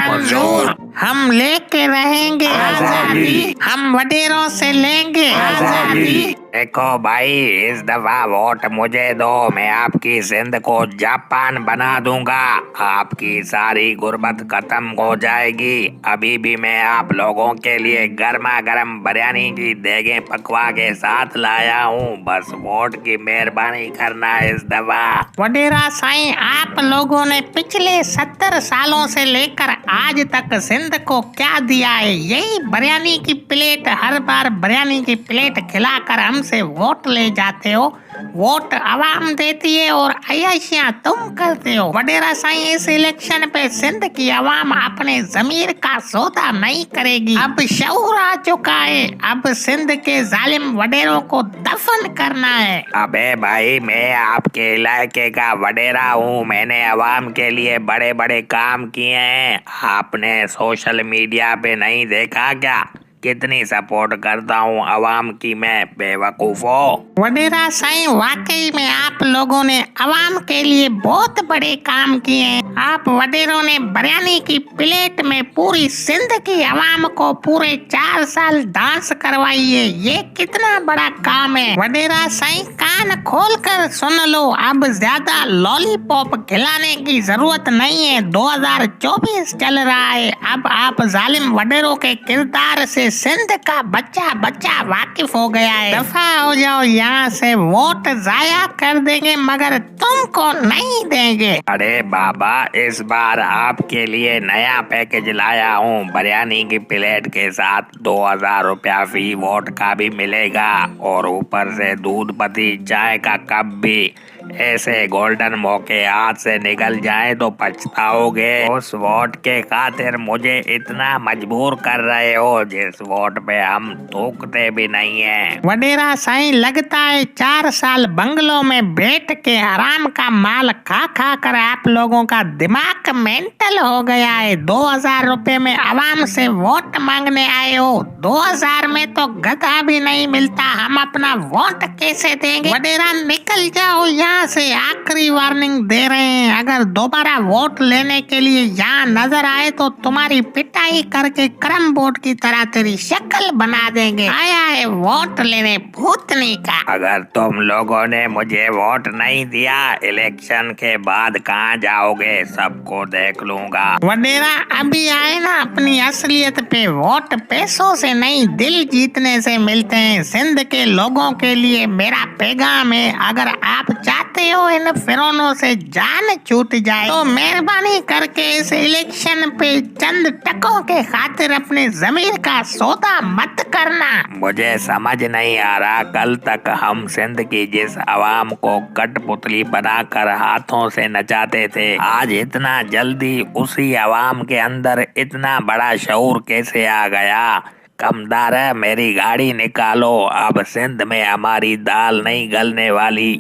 मंजूर। हम लेके रहेंगे आजादी, हम वडेरों से लेंगे आजादी। देखो भाई, इस दफा वोट मुझे दो, मैं आपकी सिंध को जापान बना दूंगा। आपकी सारी गुर्बत खत्म हो जाएगी। अभी भी मैं आप लोगों के लिए गर्मा गर्म बिरयानी की देगें पकवा के साथ लाया हूँ। बस वोट की मेहरबानी करना इस दफा। वडेरा साईं, आप लोगों ने पिछले 70 सालों से लेकर आज तक सिंध को क्या दिया है? यही बिरयानी की प्लेट, हर बार बिरयानी की प्लेट खिलाकर हमसे वोट ले जाते हो। वोट आवाम देती है और अय्याशियां तुम करते हो। वडेरा साईं, इस इलेक्शन पे सिंध की आवाम अपने जमीर का सौदा नहीं करेगी। अब शऊर आ चुका है, अब सिंध के जालिम वडेरों को दफन करना है। अबे भाई, मैं आपके इलाके का वडेरा हूँ। मैंने आवाम के लिए बड़े बड़े काम किए हैं। आपने सोशल मीडिया पे नहीं देखा क्या कितनी सपोर्ट करता हूँ आवाम की मैं, बेवकूफो। वडेरा साईं, वाकई में आप लोगों ने आवाम के लिए बहुत बड़े काम किए हैं। आप वडेरों ने बिरयानी की प्लेट में पूरी सिंध की आवाम को पूरे 4 साल डांस करवाई है। ये कितना बड़ा काम है। वडेरा साईं, कान खोल कर सुन लो, अब ज्यादा लॉलीपॉप खिलाने की जरूरत नहीं है। 2024 चल रहा है। अब आप जालिम वडेरों के किरदार से सिंध का बच्चा बच्चा वाकिफ हो गया है। दफा हो जाओ यहाँ से, वोट जाया कर देंगे मगर तुमको नहीं देंगे। अरे बाबा, इस बार आपके लिए नया पैकेज लाया हूँ। बिरयानी की प्लेट के साथ 2000 रुपया फी वोट का भी मिलेगा और ऊपर से दूध पत्ती चाय का कप भी। ऐसे गोल्डन मौके हाथ से निकल जाए तो पछताओगे। उस वोट के खातिर मुझे इतना मजबूर कर रहे हो जिस वोट पे हम थूकते भी नहीं है। वडेरा साईं, लगता है 4 साल बंगलों में बैठ के आराम का माल खा खा कर आप लोगों का दिमाग मेंटल हो गया है। 2000 रुपए में आवाम से वोट मांगने आए हो। 2000 में तो गधा भी नहीं मिलता, हम अपना वोट कैसे देंगे? वडेरा, निकल जाओ यहाँ से, आखिरी वार्निंग दे रहे हैं। अगर दोबारा वोट लेने के लिए यहाँ नजर आए तो तुम्हारी पिटाई करके करम बोर्ड की तरह तेरी शक्ल बना देंगे। आया है वोट लेने भूतनी का। अगर तुम लोगों ने मुझे वोट नहीं दिया, इलेक्शन के बाद कहाँ जाओगे सबको देख लूंगा। वडेरा, अभी आए ना अपनी असलियत पे। वोट पैसों से नहीं, दिल जीतने से मिलते हैं। सिंध के लोगों के लिए मेरा पैगाम है, अगर आप चाहते हो इन फिरौनों से जान छूट जाए तो मेहरबानी करके इस इलेक्शन पे चंद टकों के खातिर अपने जमीर का सौदा मत करना। मुझे समझ नहीं आ रहा, कल तक हम सिंध की जिस आवाम को कठपुतली बनाकर हाथों से नचाते थे, आज इतना जल्दी उसी आवाम के अंदर इतना बड़ा शऊर कैसे आ गया? कमदार है, मेरी गाड़ी निकालो। अब सिंध में हमारी दाल नहीं गलने वाली।